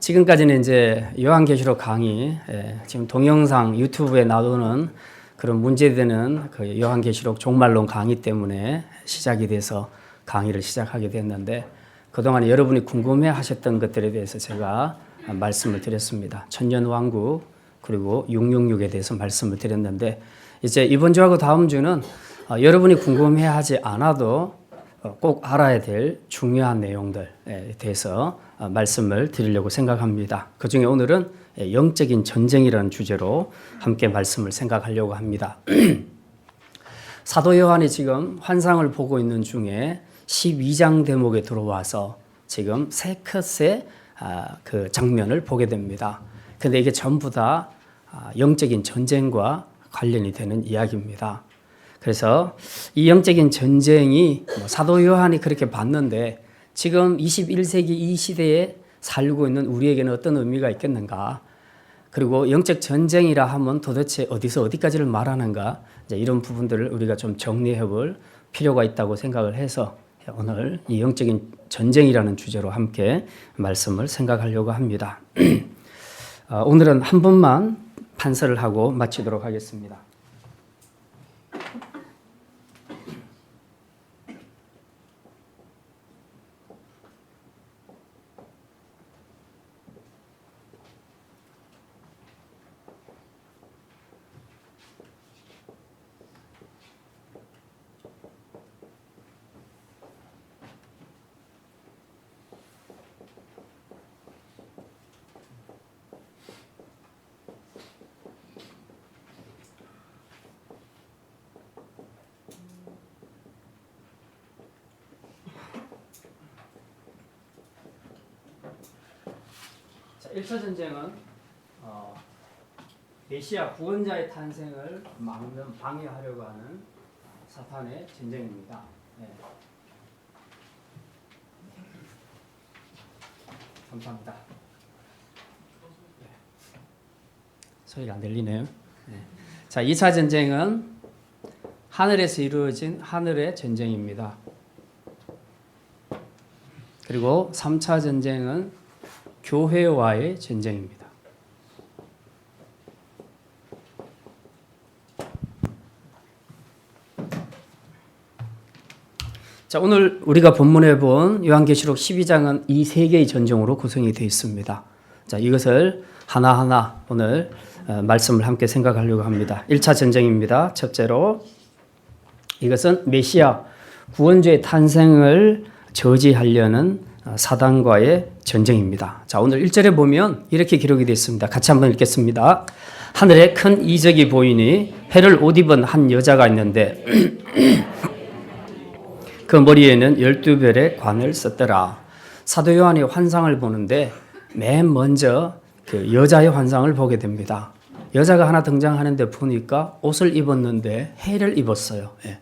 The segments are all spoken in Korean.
지금까지는 이제 요한계시록 강의, 지금 동영상 유튜브에 나오는 그런 문제되는 그 요한계시록 종말론 강의 때문에 시작이 돼서 강의를 시작하게 됐는데, 그동안 여러분이 궁금해 하셨던 것들에 대해서 제가 말씀을 드렸습니다. 천년왕국 그리고 666에 대해서 말씀을 드렸는데, 이제 이번 주하고 다음 주는 여러분이 궁금해 하지 않아도 꼭 알아야 될 중요한 내용들에 대해서 말씀을 드리려고 생각합니다. 그 중에 오늘은 영적인 전쟁이라는 주제로 함께 말씀을 생각하려고 합니다. 사도 요한이 지금 환상을 보고 있는 중에 12장 대목에 들어와서 지금 세 컷의 그 장면을 보게 됩니다. 근데 이게 전부 다 영적인 전쟁과 관련이 되는 이야기입니다. 그래서 이 영적인 전쟁이 사도 요한이 그렇게 봤는데, 지금 21세기 이 시대에 살고 있는 우리에게는 어떤 의미가 있겠는가? 그리고 영적 전쟁이라 하면 도대체 어디서 어디까지를 말하는가? 이제 이런 부분들을 우리가 좀 정리해 볼 필요가 있다고 생각을 해서 오늘 이 영적인 전쟁이라는 주제로 함께 말씀을 생각하려고 합니다. 오늘은 한 번만 판서를 하고 마치도록 하겠습니다. 자, 1차 전쟁은 메시아 구원자의 탄생을 막는 방해하려고 하는 사탄의 전쟁입니다. 네. 감사합니다. 네. 소리가 안 들리네요. 네. 자, 2차 전쟁은 하늘에서 이루어진 하늘의 전쟁입니다. 그리고 3차 전쟁은 교회와의 전쟁입니다. 자, 오늘 우리가 본문에 본 요한계시록 12장은 이 세 개의 전쟁으로 구성이 되어 있습니다. 자, 이것을 하나하나 오늘 말씀을 함께 생각하려고 합니다. 1차 전쟁입니다. 첫째로 이것은 메시아 구원주의 탄생을 저지하려는 사단과의 전쟁입니다. 자, 오늘 1절에 보면 이렇게 기록이 되어 있습니다. 같이 한번 읽겠습니다. 하늘에 큰 이적이 보이니 해를 옷 입은 한 여자가 있는데 그 머리에는 12별의 관을 썼더라. 사도 요한이 환상을 보는데 맨 먼저 그 여자의 환상을 보게 됩니다. 여자가 하나 등장하는데 보니까 옷을 입었는데 해를 입었어요. 예.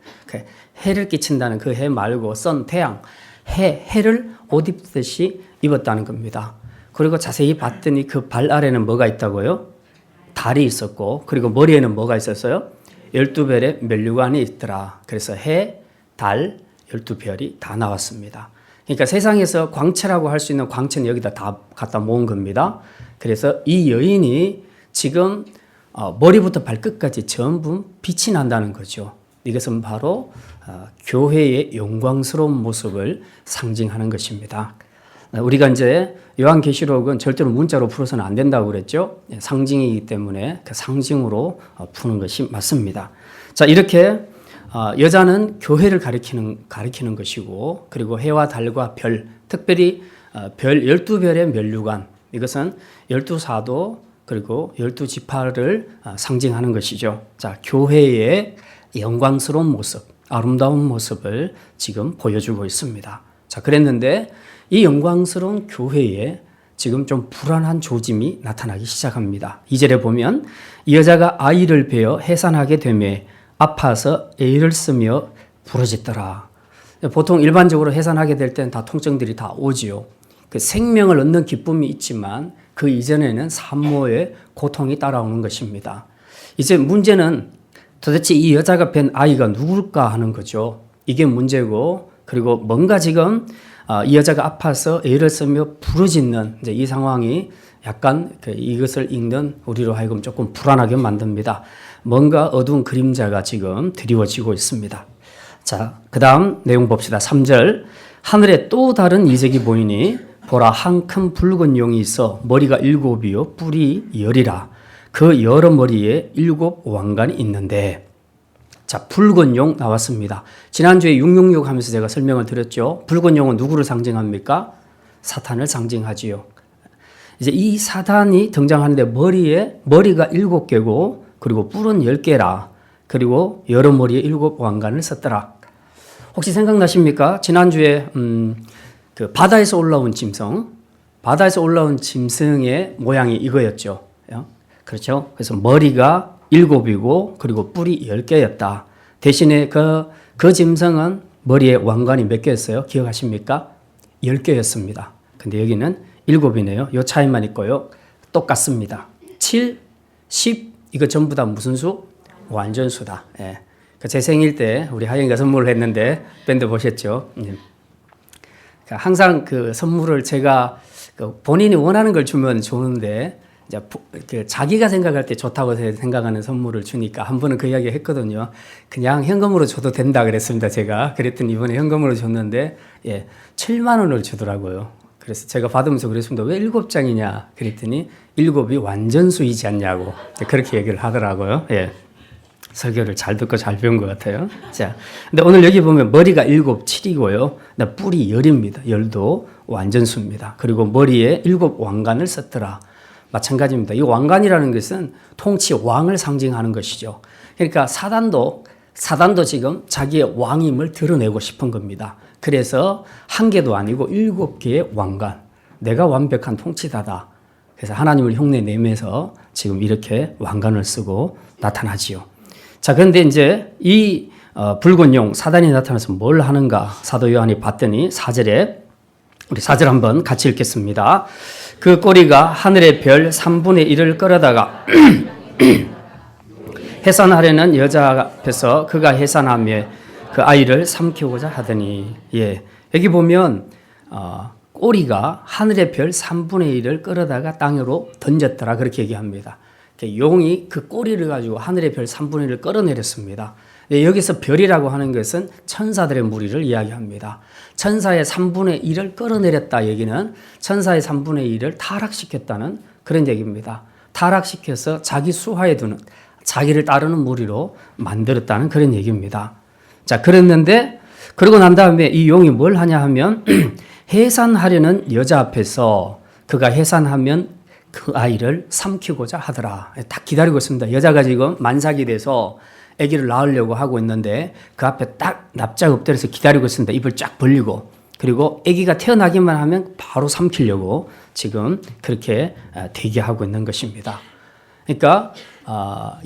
해를 끼친다는 그 해 말고 선, 태양, 해를 옷 입듯이 입었다는 겁니다. 그리고 자세히 봤더니 그 발 아래는 뭐가 있다고요? 달이 있었고, 그리고 머리에는 뭐가 있었어요? 12별의 면류관이 있더라. 그래서 해, 달, 12별이 다 나왔습니다. 그러니까 세상에서 광채라고 할 수 있는 광채는 여기다 다 갖다 모은 겁니다. 그래서 이 여인이 지금 머리부터 발끝까지 전부 빛이 난다는 거죠. 이것은 바로 교회의 영광스러운 모습을 상징하는 것입니다. 우리가 이제 요한계시록은 절대로 문자로 풀어서는 안 된다고 그랬죠. 상징이기 때문에 그 상징으로 푸는 것이 맞습니다. 자, 이렇게 여자는 교회를 가리키는 것이고, 그리고 해와 달과 별, 특별히 별 12별의 면류관, 이것은 12사도 그리고 12지파를 상징하는 것이죠. 자, 교회의 영광스러운 모습, 아름다운 모습을 지금 보여주고 있습니다. 자, 그랬는데 이 영광스러운 교회에 지금 좀 불안한 조짐이 나타나기 시작합니다. 2절에 보면 이 여자가 아이를 베어 해산하게 되매 아파서 애를 쓰며 부러졌더라. 보통 일반적으로 해산하게 될 때는 다 통증들이 다 오지요. 그 생명을 얻는 기쁨이 있지만 그 이전에는 산모의 고통이 따라오는 것입니다. 이제 문제는 도대체 이 여자가 뵌 아이가 누굴까 하는 거죠. 이게 문제고, 그리고 뭔가 지금 이 여자가 아파서 애를 쓰며 부르짖는 이제 이 상황이 약간 이것을 읽는 우리로 하여금 조금 불안하게 만듭니다. 뭔가 어두운 그림자가 지금 드리워지고 있습니다. 자, 그 다음 내용 봅시다. 3절. 하늘에 또 다른 이적이 보이니 보라, 한 큰 붉은 용이 있어 머리가 7이요 뿔이 10이라. 그 여러 머리에 7 왕관이 있는데. 자, 붉은 용 나왔습니다. 지난주에 666 하면서 제가 설명을 드렸죠. 붉은 용은 누구를 상징합니까? 사탄을 상징하지요. 이제 이 사단이 등장하는데 머리가 7개고 그리고 뿔은 10개라. 그리고 여러 머리에 7 왕관을 썼더라. 혹시 생각나십니까? 지난주에 그 바다에서 올라온 짐승의 모양이 이거였죠. 그렇죠? 그래서 머리가 7이고 그리고 뿔이 10개였다. 대신에 그 짐승은 머리에 왕관이 몇 개였어요? 기억하십니까? 10개였습니다. 근데 여기는 7이네요. 요 차이만 있고요. 똑같습니다. 7, 10 이거 전부 다 무슨 수? 완전수다. 예. 제 생일 때 우리 하영이가 선물을 했는데 밴드 보셨죠? 항상 그 선물을 제가 본인이 원하는 걸 주면 좋은데 이제 자기가 생각할 때 좋다고 생각하는 선물을 주니까 한 번은 그 이야기 했거든요. 그냥 현금으로 줘도 된다 그랬습니다. 제가 그랬더니 이번에 현금으로 줬는데 7만 원을 주더라고요. 그래서 제가 받으면서 그랬습니다. 왜 7장이냐 그랬더니 7이 완전수이지 않냐고 그렇게 얘기를 하더라고요. 예. 설교를 잘 듣고 잘 배운 것 같아요. 자, 근데 오늘 여기 보면 머리가 7, 7이고요. 뿔이 10입니다. 10도 완전수입니다. 그리고 머리에 7 왕관을 썼더라. 마찬가지입니다. 이 왕관이라는 것은 통치 왕을 상징하는 것이죠. 그러니까 사단도 지금 자기의 왕임을 드러내고 싶은 겁니다. 그래서 한 개도 아니고 7개의 왕관. 내가 완벽한 통치자다. 그래서 하나님을 흉내 내면서 지금 이렇게 왕관을 쓰고 나타나지요. 자, 그런데 이제 이 붉은 용 사단이 나타나서 뭘 하는가 사도 요한이 봤더니 4절에 우리 4절 한번 같이 읽겠습니다. 그 꼬리가 하늘의 별 3분의 1을 끌어다가 해산하려는 여자 앞에서 그가 해산하며 그 아이를 삼키고자 하더니. 여기 보면 꼬리가 하늘의 별 3분의 1을 끌어다가 땅으로 던졌더라 그렇게 얘기합니다. 용이 그 꼬리를 가지고 하늘의 별 3분의 1을 끌어내렸습니다. 여기서 별이라고 하는 것은 천사들의 무리를 이야기합니다. 천사의 3분의 1을 끌어내렸다 얘기는 천사의 3분의 1을 타락시켰다는 그런 얘기입니다. 타락시켜서 자기 수하에 두는 자기를 따르는 무리로 만들었다는 그런 얘기입니다. 자, 그랬는데 그러고 난 다음에 이 용이 뭘 하냐 하면 해산하려는 여자 앞에서 그가 해산하면 그 아이를 삼키고자 하더라. 딱 기다리고 있습니다. 여자가 지금 만삭이 돼서 아기를 낳으려고 하고 있는데 그 앞에 딱 납작 엎드려서 기다리고 있습니다. 입을 쫙 벌리고. 그리고 아기가 태어나기만 하면 바로 삼키려고 지금 그렇게 대기하고 있는 것입니다. 그러니까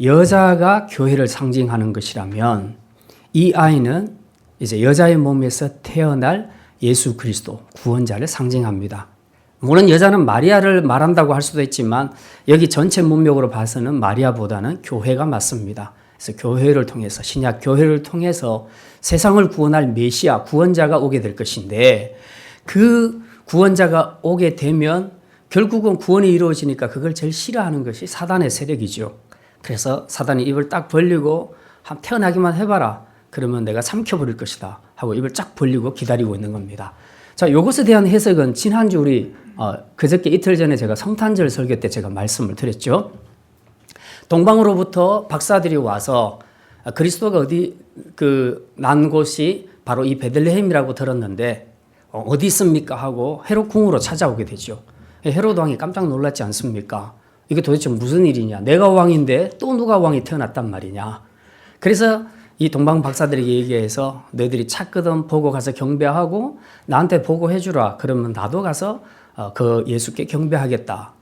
여자가 교회를 상징하는 것이라면 이 아이는 이제 여자의 몸에서 태어날 예수 그리스도 구원자를 상징합니다. 물론 여자는 마리아를 말한다고 할 수도 있지만 여기 전체 문맥으로 봐서는 마리아보다는 교회가 맞습니다. 그래서 교회를 통해서 신약 교회를 통해서 세상을 구원할 메시아 구원자가 오게 될 것인데 그 구원자가 오게 되면 결국은 구원이 이루어지니까 그걸 제일 싫어하는 것이 사단의 세력이죠. 그래서 사단이 입을 딱 벌리고 태어나기만 해봐라. 그러면 내가 삼켜버릴 것이다 하고 입을 쫙 벌리고 기다리고 있는 겁니다. 자, 이것에 대한 해석은 지난주 우리 그저께 이틀 전에 제가 성탄절 설교 때 제가 말씀을 드렸죠. 동방으로부터 박사들이 와서 그리스도가 난 곳이 바로 이 베들레헴이라고 들었는데 어디 있습니까 하고 헤롯 궁으로 찾아오게 되죠. 헤롯 왕이 깜짝 놀랐지 않습니까? 이게 도대체 무슨 일이냐? 내가 왕인데 또 누가 왕이 태어났단 말이냐? 그래서 이 동방 박사들에게 얘기해서 너희들이 찾거든 보고 가서 경배하고 나한테 보고해 주라. 그러면 나도 가서 그 예수께 경배하겠다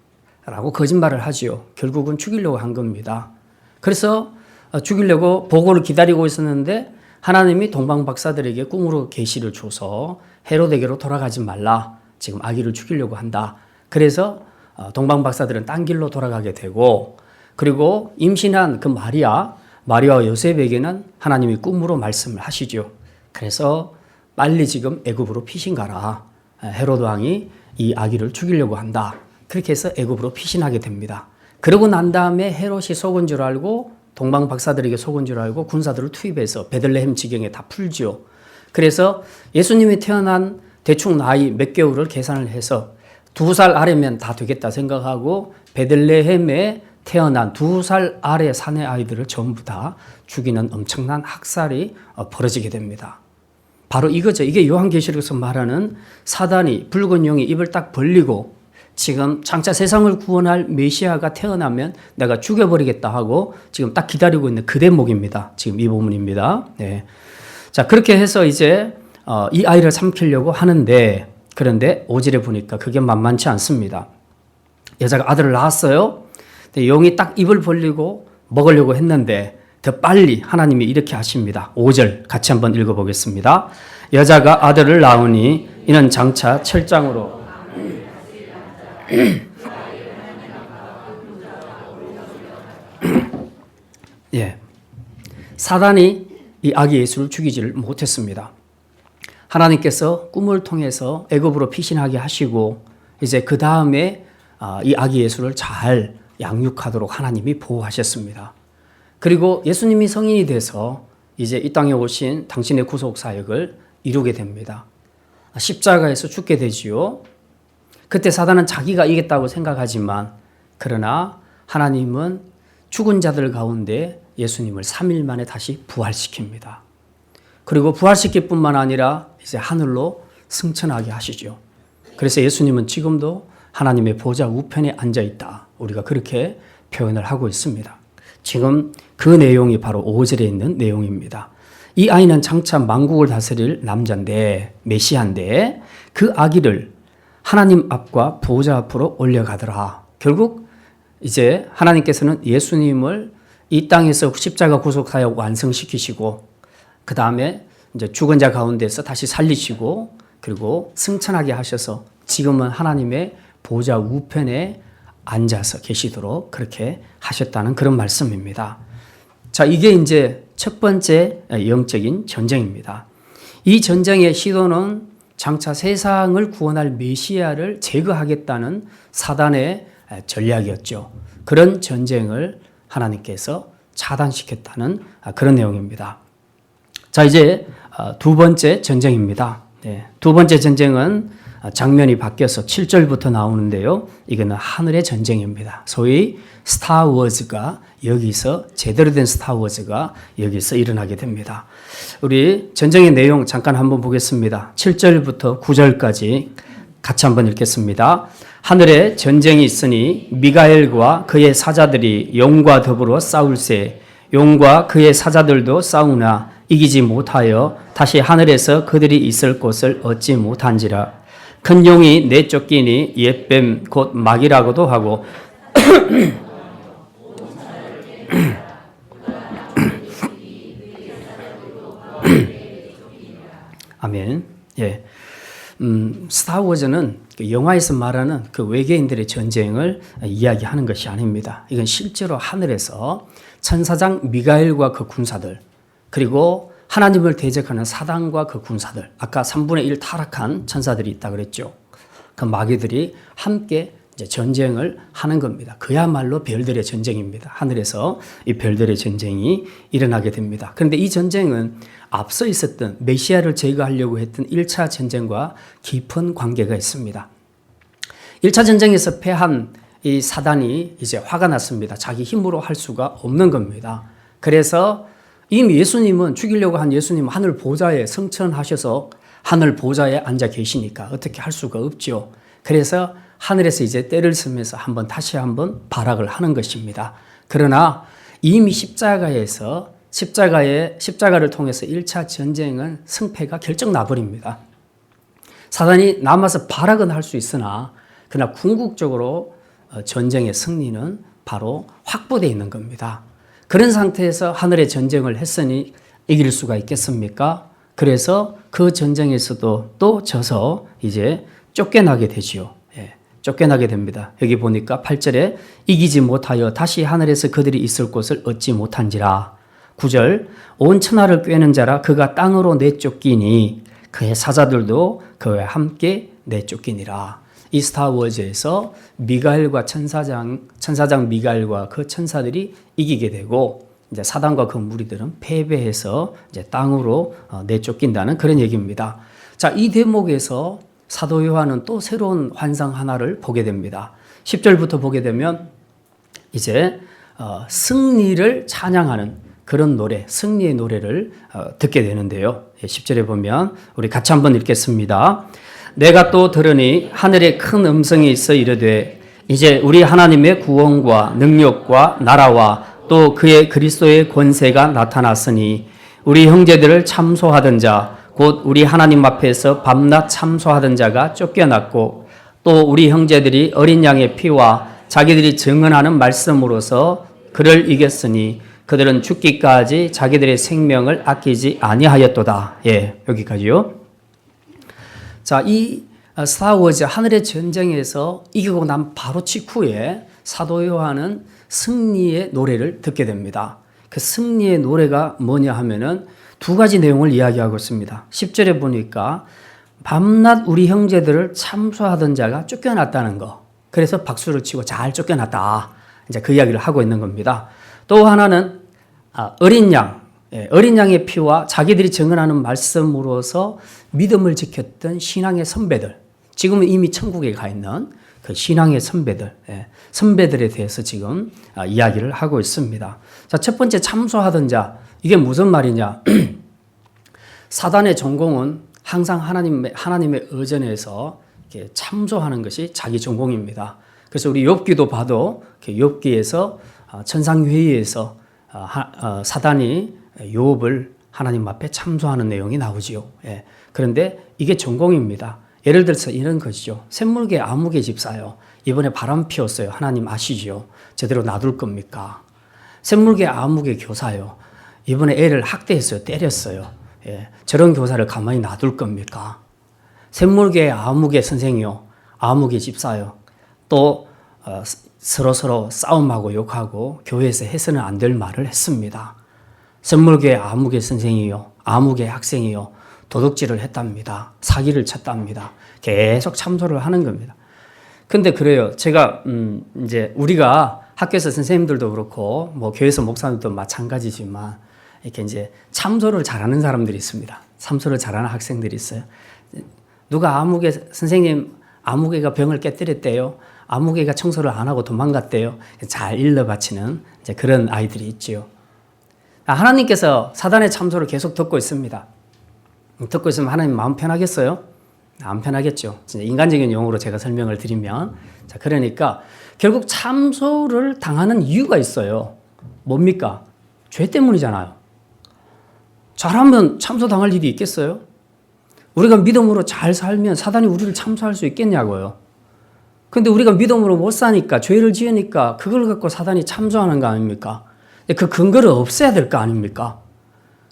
라고 거짓말을 하지요. 결국은 죽이려고 한 겁니다. 그래서 죽이려고 보고를 기다리고 있었는데 하나님이 동방 박사들에게 꿈으로 계시를 줘서 헤롯에게로 돌아가지 말라. 지금 아기를 죽이려고 한다. 그래서 동방 박사들은 딴 길로 돌아가게 되고 그리고 임신한 그 마리아와 요셉에게는 하나님이 꿈으로 말씀을 하시죠. 그래서 빨리 지금 애굽으로 피신 가라. 헤로드 왕이 이 아기를 죽이려고 한다. 그렇게 해서 애굽으로 피신하게 됩니다. 그러고 난 다음에 헤롯이 속은 줄 알고 동방 박사들에게 속은 줄 알고 군사들을 투입해서 베들레헴 지경에 다 풀지요. 그래서 예수님이 태어난 대충 나이 몇 개월을 계산을 해서 2살 아래면 다 되겠다 생각하고 베들레헴에 태어난 2살 아래 사내 아이들을 전부 다 죽이는 엄청난 학살이 벌어지게 됩니다. 바로 이거죠. 이게 요한계시록에서 말하는 사단이 붉은 용이 입을 딱 벌리고 지금 장차 세상을 구원할 메시아가 태어나면 내가 죽여버리겠다 하고 지금 딱 기다리고 있는 그 대목입니다. 지금 이 부분입니다. 네. 자, 그렇게 해서 이제 이 아이를 삼키려고 하는데 그런데 5절에 보니까 그게 만만치 않습니다. 여자가 아들을 낳았어요. 근데 용이 딱 입을 벌리고 먹으려고 했는데 더 빨리 하나님이 이렇게 하십니다. 5절 같이 한번 읽어보겠습니다. 여자가 아들을 낳으니 이는 장차 철장으로 예, 사단이 이 아기 예수를 죽이지를 못했습니다. 하나님께서 꿈을 통해서 애굽으로 피신하게 하시고 이제 그 다음에 이 아기 예수를 잘 양육하도록 하나님이 보호하셨습니다. 그리고 예수님이 성인이 돼서 이제 이 땅에 오신 당신의 구속 사역을 이루게 됩니다. 십자가에서 죽게 되지요. 그때 사단은 자기가 이겼다고 생각하지만 그러나 하나님은 죽은 자들 가운데 예수님을 3일 만에 다시 부활시킵니다. 그리고 부활시킬 뿐만 아니라 이제 하늘로 승천하게 하시죠. 그래서 예수님은 지금도 하나님의 보좌 우편에 앉아 있다. 우리가 그렇게 표현을 하고 있습니다. 지금 그 내용이 바로 5절에 있는 내용입니다. 이 아이는 장차 만국을 다스릴 남자인데 메시아인데 그 아기를 하나님 앞과 보좌 앞으로 올려가더라. 결국 이제 하나님께서는 예수님을 이 땅에서 십자가 구속 사역 완성시키시고 그 다음에 이제 죽은 자 가운데서 다시 살리시고 그리고 승천하게 하셔서 지금은 하나님의 보좌 우편에 앉아서 계시도록 그렇게 하셨다는 그런 말씀입니다. 자, 이게 이제 첫 번째 영적인 전쟁입니다. 이 전쟁의 시도는 장차 세상을 구원할 메시아를 제거하겠다는 사단의 전략이었죠. 그런 전쟁을 하나님께서 차단시켰다는 그런 내용입니다. 자, 이제 두 번째 전쟁입니다. 네, 두 번째 전쟁은 장면이 바뀌어서 7절부터 나오는데요. 이거는 하늘의 전쟁입니다. 소위 스타워즈가 여기서 제대로 된 스타워즈가 여기서 일어나게 됩니다. 우리 전쟁의 내용 잠깐 한번 보겠습니다. 7절부터 9절까지 같이 한번 읽겠습니다. 하늘에 전쟁이 있으니 미가엘과 그의 사자들이 용과 더불어 싸울세 용과 그의 사자들도 싸우나 이기지 못하여 다시 하늘에서 그들이 있을 곳을 얻지 못한지라. 큰 용이 내쫓기니 옛뱀 곧 마귀라고도 하고 아멘. 예. 스타워즈는 영화에서 말하는 그 외계인들의 전쟁을 이야기하는 것이 아닙니다. 이건 실제로 하늘에서 천사장 미가엘과 그 군사들 그리고 하나님을 대적하는 사단과 그 군사들 아까 3분의 1 타락한 천사들이 있다 그랬죠. 그 마귀들이 함께 이제 전쟁을 하는 겁니다. 그야말로 별들의 전쟁입니다. 하늘에서 이 별들의 전쟁이 일어나게 됩니다. 그런데 이 전쟁은 앞서 있었던 메시아를 제거하려고 했던 1차 전쟁과 깊은 관계가 있습니다. 1차 전쟁에서 패한 이 사단이 이제 화가 났습니다. 자기 힘으로 할 수가 없는 겁니다. 그래서 이미 예수님은 죽이려고 한 예수님은 하늘 보좌에 승천하셔서 하늘 보좌에 앉아 계시니까 어떻게 할 수가 없죠. 그래서 하늘에서 이제 때를 쓰면서 다시 한번 발악을 하는 것입니다. 그러나 이미 십자가를 통해서 1차 전쟁은 승패가 결정 나버립니다. 사단이 남아서 발악은 할 수 있으나 그러나 궁극적으로 전쟁의 승리는 바로 확보되어 있는 겁니다. 그런 상태에서 하늘의 전쟁을 했으니 이길 수가 있겠습니까? 그래서 그 전쟁에서도 또 져서 이제 쫓겨나게 되지요. 예, 쫓겨나게 됩니다. 여기 보니까 8절에 이기지 못하여 다시 하늘에서 그들이 있을 곳을 얻지 못한지라. 9절 온 천하를 꿰는 자라 그가 땅으로 내쫓기니 그의 사자들도 그와 함께 내쫓기니라. 이 스타워즈에서 미가엘과 천사장 미가엘과 그 천사들이 이기게 되고 이제 사단과 그 무리들은 패배해서 이제 땅으로 내쫓긴다는 그런 얘기입니다. 자, 이 대목에서 사도 요한은 또 새로운 환상 하나를 보게 됩니다. 10절부터 보게 되면 이제 승리를 찬양하는 그런 노래, 승리의 노래를 듣게 되는데요. 10절에 보면 우리 같이 한번 읽겠습니다. 내가 또 들으니 하늘에 큰 음성이 있어 이르되 이제 우리 하나님의 구원과 능력과 나라와 또 그의 그리스도의 권세가 나타났으니 우리 형제들을 참소하던 자 곧 우리 하나님 앞에서 밤낮 참소하던 자가 쫓겨났고 또 우리 형제들이 어린 양의 피와 자기들이 증언하는 말씀으로서 그를 이겼으니 그들은 죽기까지 자기들의 생명을 아끼지 아니하였도다. 예, 여기까지요. 자, 이 스타워즈 하늘의 전쟁에서 이기고 난 바로 직후에 사도 요한은 승리의 노래를 듣게 됩니다. 그 승리의 노래가 뭐냐 하면은 두 가지 내용을 이야기하고 있습니다. 10절에 보니까 밤낮 우리 형제들을 참소하던 자가 쫓겨났다는 거. 그래서 박수를 치고 잘 쫓겨났다. 이제 그 이야기를 하고 있는 겁니다. 또 하나는 어린 양, 어린 양의 피와 자기들이 증언하는 말씀으로서 믿음을 지켰던 신앙의 선배들, 지금은 이미 천국에 가 있는 그 신앙의 선배들, 선배들에 대해서 지금 이야기를 하고 있습니다. 자, 첫 번째 참소하던 자, 이게 무슨 말이냐? 사단의 전공은 항상 하나님의 의전에서 이렇게 참소하는 것이 자기 전공입니다. 그래서 우리 욥기도 봐도 욥기에서 천상회의에서 사단이 욥을 하나님 앞에 참소하는 내용이 나오지요. 예. 그런데 이게 전공입니다. 예를 들어서 이런 것이죠. 샘물개 아무개 집사요. 이번에 바람 피웠어요. 하나님 아시지요. 제대로 놔둘 겁니까? 샘물개 아무개 교사요. 이번에 애를 학대했어요. 때렸어요. 예. 저런 교사를 가만히 놔둘 겁니까? 샘물개 아무개 선생이요. 아무개 집사요. 또 서로 싸움하고 욕하고 교회에서 해서는 안 될 말을 했습니다. 샘물개 아무개 선생이요. 아무개 학생이요. 도둑질을 했답니다. 사기를 쳤답니다. 계속 참소를 하는 겁니다. 근데 그래요. 제가 이제 우리가 학교에서 선생님들도 그렇고 뭐 교회에서 목사님도 마찬가지지만 이렇게 이제 참소를 잘하는 사람들이 있습니다. 참소를 잘하는 학생들이 있어요. 누가 아무개 선생님 아무개가 병을 깨뜨렸대요. 아무개가 청소를 안 하고 도망갔대요. 잘 일러 바치는 이제 그런 아이들이 있지요. 하나님께서 사단의 참소를 계속 듣고 있습니다. 듣고 있으면 하나님 마음 편하겠어요? 안 편하겠죠. 진짜 인간적인 용어로 제가 설명을 드리면. 자, 그러니까 결국 참소를 당하는 이유가 있어요. 뭡니까? 죄 때문이잖아요. 잘하면 참소당할 일이 있겠어요? 우리가 믿음으로 잘 살면 사단이 우리를 참소할 수 있겠냐고요. 근데 우리가 믿음으로 못 사니까 죄를 지으니까 그걸 갖고 사단이 참소하는 거 아닙니까? 그 근거를 없애야 될 거 아닙니까?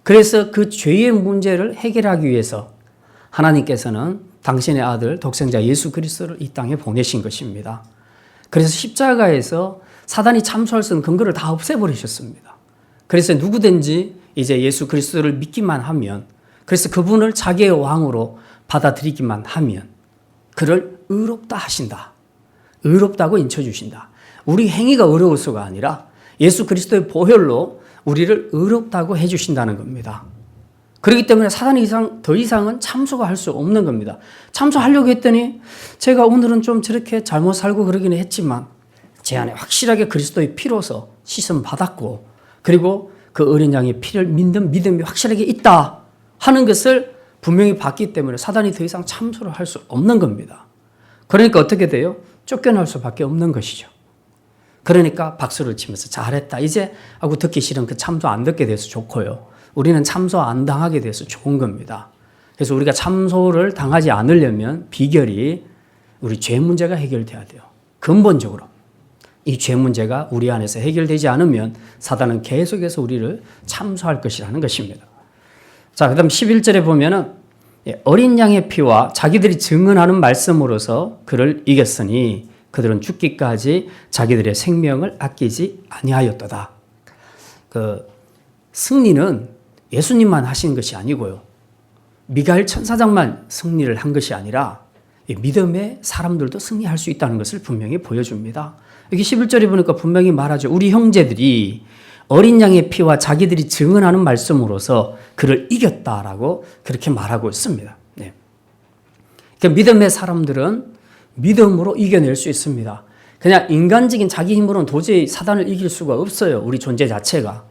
그래서 그 죄의 문제를 해결하기 위해서 하나님께서는 당신의 아들 독생자 예수 그리스도를 이 땅에 보내신 것입니다. 그래서 십자가에서 사단이 참소할 수 있는 근거를 다 없애버리셨습니다. 그래서 누구든지 이제 예수 그리스도를 믿기만 하면, 그래서 그분을 자기의 왕으로 받아들이기만 하면 그를 의롭다 하신다. 의롭다고 인쳐주신다. 우리 행위가 어려울 수가 아니라 예수 그리스도의 보혈로 우리를 의롭다고 해주신다는 겁니다. 그렇기 때문에 사단이 더 이상은 참소가 할 수 없는 겁니다. 참소하려고 했더니 제가 오늘은 좀 저렇게 잘못 살고 그러기는 했지만 제 안에 확실하게 그리스도의 피로서 씻음 받았고, 그리고 그 어린 양의 피를 믿는 믿음이 확실하게 있다 하는 것을 분명히 봤기 때문에 사단이 더 이상 참소를 할 수 없는 겁니다. 그러니까 어떻게 돼요? 쫓겨날 수밖에 없는 것이죠. 그러니까 박수를 치면서 잘했다. 이제 하고 듣기 싫은 그 참소 안 듣게 돼서 좋고요. 우리는 참소 안 당하게 돼서 좋은 겁니다. 그래서 우리가 참소를 당하지 않으려면 비결이 우리 죄 문제가 해결돼야 돼요. 근본적으로. 이 죄 문제가 우리 안에서 해결되지 않으면 사단은 계속해서 우리를 참소할 것이라는 것입니다. 자, 그 다음 11절에 보면은 어린 양의 피와 자기들이 증언하는 말씀으로서 그를 이겼으니 그들은 죽기까지 자기들의 생명을 아끼지 아니하였도다. 그 승리는 예수님만 하신 것이 아니고요. 미가엘 천사장만 승리를 한 것이 아니라 믿음의 사람들도 승리할 수 있다는 것을 분명히 보여줍니다. 여기 11절에 보니까 분명히 말하죠. 우리 형제들이 어린 양의 피와 자기들이 증언하는 말씀으로서 그를 이겼다라고 그렇게 말하고 있습니다. 네. 그러니까 믿음의 사람들은 믿음으로 이겨낼 수 있습니다. 그냥 인간적인 자기 힘으로는 도저히 사단을 이길 수가 없어요. 우리 존재 자체가.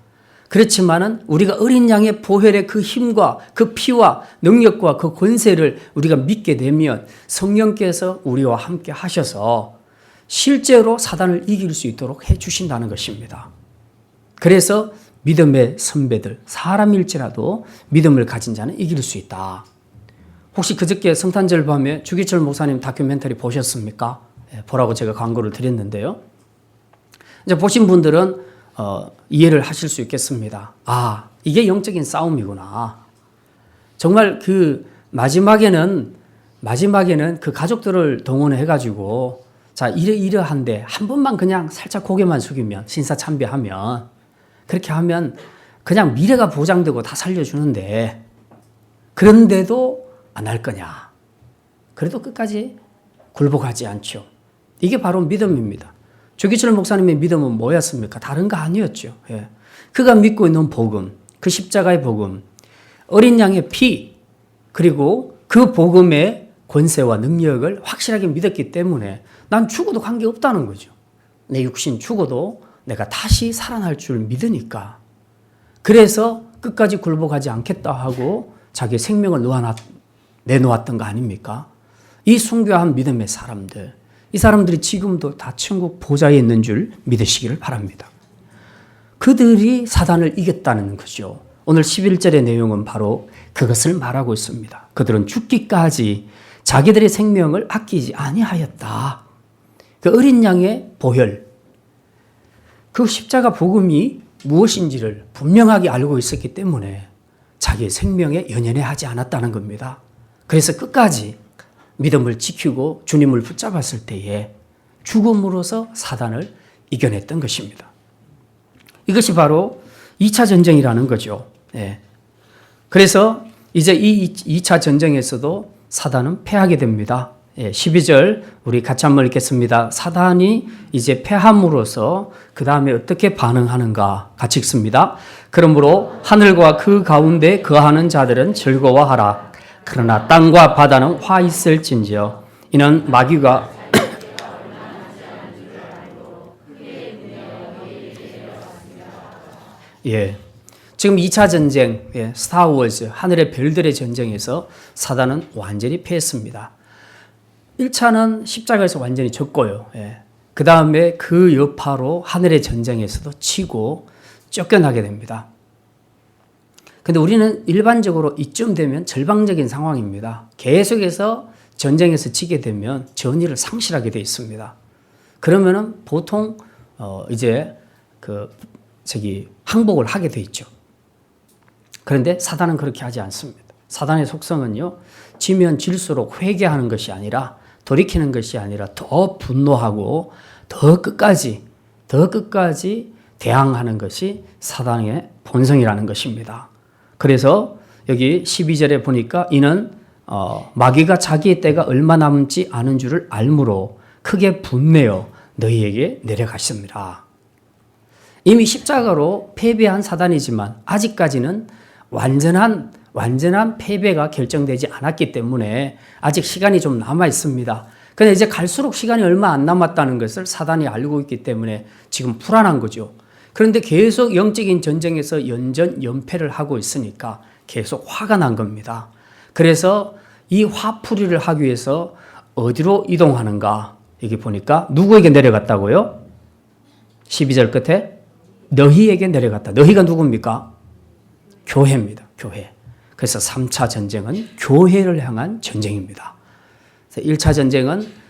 그렇지만은 우리가 어린 양의 보혈의 그 힘과 그 피와 능력과 그 권세를 우리가 믿게 되면 성령께서 우리와 함께 하셔서 실제로 사단을 이길 수 있도록 해 주신다는 것입니다. 그래서 믿음의 선배들, 사람일지라도 믿음을 가진 자는 이길 수 있다. 혹시 그저께 성탄절 밤에 주기철 목사님 다큐멘터리 보셨습니까? 보라고 제가 광고를 드렸는데요. 이제 보신 분들은 이해를 하실 수 있겠습니다. 아, 이게 영적인 싸움이구나. 정말 그 마지막에는 그 가족들을 동원해가지고 자, 이러한데 한 번만 그냥 살짝 고개만 숙이면 신사참배하면 그렇게 하면 그냥 미래가 보장되고 다 살려주는데 그런데도 안 할 거냐. 그래도 끝까지 굴복하지 않죠. 이게 바로 믿음입니다. 주기철 목사님의 믿음은 뭐였습니까? 다른 거 아니었죠. 예. 그가 믿고 있는 복음, 그 십자가의 복음, 어린 양의 피, 그리고 그 복음의 권세와 능력을 확실하게 믿었기 때문에 난 죽어도 관계없다는 거죠. 내 육신 죽어도 내가 다시 살아날 줄 믿으니까. 그래서 끝까지 굴복하지 않겠다 하고 자기 생명을 내놓았던 거 아닙니까? 이 순교한 믿음의 사람들, 이 사람들이 지금도 다 천국 보좌에 있는 줄 믿으시기를 바랍니다. 그들이 사단을 이겼다는 거죠. 오늘 11절의 내용은 바로 그것을 말하고 있습니다. 그들은 죽기까지 자기들의 생명을 아끼지 아니하였다. 그 어린 양의 보혈, 그 십자가 복음이 무엇인지를 분명하게 알고 있었기 때문에 자기의 생명에 연연해하지 않았다는 겁니다. 그래서 끝까지 믿음을 지키고 주님을 붙잡았을 때에 죽음으로써 사단을 이겨냈던 것입니다. 이것이 바로 2차 전쟁이라는 거죠. 네. 그래서 이제 이 2차 전쟁에서도 사단은 패하게 됩니다. 12절 우리 같이 한번 읽겠습니다. 사단이 이제 패함으로써 그 다음에 어떻게 반응하는가 같이 읽습니다. 그러므로 하늘과 그 가운데 거하는 자들은 즐거워하라. 그러나 땅과 바다는 화 있을진지어 이는 마귀가 예. 지금 2차 전쟁, 스타워즈, 하늘의 별들의 전쟁에서 사단은 완전히 패했습니다. 1차는 십자가에서 완전히 졌고요. 그 다음에 그 여파로 하늘의 전쟁에서도 치고 쫓겨나게 됩니다. 근데 우리는 일반적으로 이쯤 되면 절망적인 상황입니다. 계속해서 전쟁에서 지게 되면 전의를 상실하게 돼 있습니다. 그러면은 보통 이제 항복을 하게 돼 있죠. 그런데 사단은 그렇게 하지 않습니다. 사단의 속성은요, 지면 질수록 회개하는 것이 아니라 돌이키는 것이 아니라 더 분노하고 더 끝까지 대항하는 것이 사단의 본성이라는 것입니다. 그래서 여기 12절에 보니까 이는 마귀가 자기의 때가 얼마 남지 않은 줄을 알므로 크게 분내어 너희에게 내려가십니다. 이미 십자가로 패배한 사단이지만 아직까지는 완전한 패배가 결정되지 않았기 때문에 아직 시간이 좀 남아 있습니다. 근데 이제 갈수록 시간이 얼마 안 남았다는 것을 사단이 알고 있기 때문에 지금 불안한 거죠. 그런데 계속 영적인 전쟁에서 연패를 하고 있으니까 계속 화가 난 겁니다. 그래서 이 화풀이를 하기 위해서 어디로 이동하는가? 여기 보니까 누구에게 내려갔다고요? 12절 끝에 너희에게 내려갔다. 너희가 누굽니까? 교회입니다. 교회. 그래서 3차 전쟁은 교회를 향한 전쟁입니다. 1차 전쟁은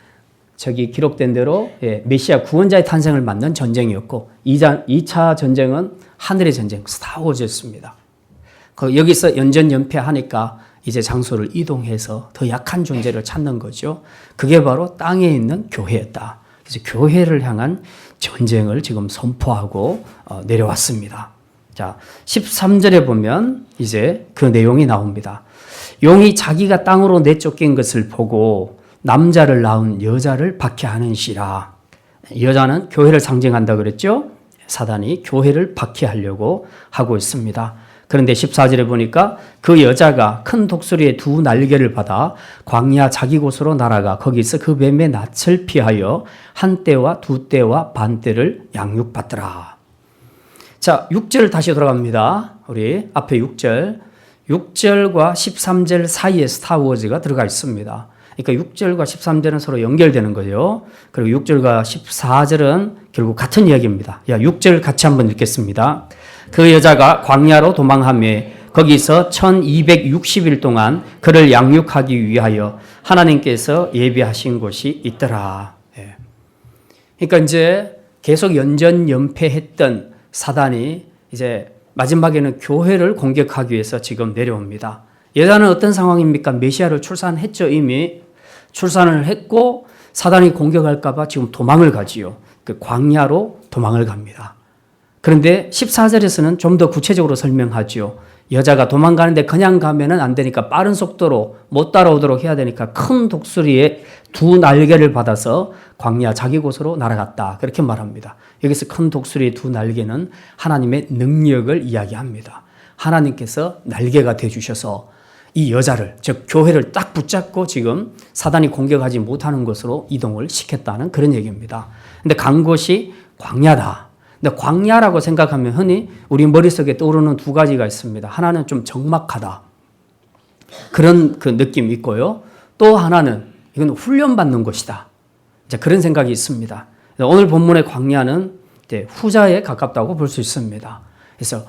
저기 기록된 대로 메시아 구원자의 탄생을 맞는 전쟁이었고 2차 전쟁은 하늘의 전쟁, 스타워즈였습니다. 여기서 연전연패하니까 이제 장소를 이동해서 더 약한 존재를 찾는 거죠. 그게 바로 땅에 있는 교회였다. 그래서 교회를 향한 전쟁을 지금 선포하고 내려왔습니다. 자, 13절에 보면 이제 그 내용이 나옵니다. 용이 자기가 땅으로 내쫓긴 것을 보고 남자를 낳은 여자를 박해하는시라. 여자는 교회를 상징한다 그랬죠? 사단이 교회를 박해하려고 하고 있습니다. 그런데 14절에 보니까 그 여자가 큰 독수리의 두 날개를 받아 광야 자기 곳으로 날아가 거기서 그 뱀의 낯을 피하여 한 때와 두 때와 반 때를 양육받더라. 자, 6절 다시 돌아갑니다. 우리 앞에 6절. 6절과 13절 사이에 스타워즈가 들어가 있습니다. 그러니까 6절과 13절은 서로 연결되는 거예요. 그리고 6절과 14절은 결국 같은 이야기입니다. 6절 같이 한번 읽겠습니다. 그 여자가 광야로 도망하며 거기서 1260일 동안 그를 양육하기 위하여 하나님께서 예비하신 곳이 있더라. 그러니까 이제 계속 연전연패했던 사단이 이제 마지막에는 교회를 공격하기 위해서 지금 내려옵니다. 여자는 어떤 상황입니까? 메시아를 출산했죠. 이미 출산을 했고 사단이 공격할까 봐 지금 도망을 가지요. 그 광야로 도망을 갑니다. 그런데 14절에서는 좀 더 구체적으로 설명하지요. 여자가 도망가는데 그냥 가면은 안 되니까 빠른 속도로 못 따라오도록 해야 되니까 큰 독수리의 두 날개를 받아서 광야 자기 곳으로 날아갔다. 그렇게 말합니다. 여기서 큰 독수리의 두 날개는 하나님의 능력을 이야기합니다. 하나님께서 날개가 되어주셔서 이 여자를, 즉 교회를 딱 붙잡고 지금 사단이 공격하지 못하는 곳으로 이동을 시켰다는 그런 얘기입니다. 근데 간 곳이 광야다. 근데 광야라고 생각하면 흔히 우리 머릿속에 떠오르는 두 가지가 있습니다. 하나는 좀 적막하다. 그런 그 느낌이 있고요. 또 하나는 이건 훈련받는 곳이다. 이제 그런 생각이 있습니다. 오늘 본문의 광야는 이제 후자에 가깝다고 볼 수 있습니다. 그래서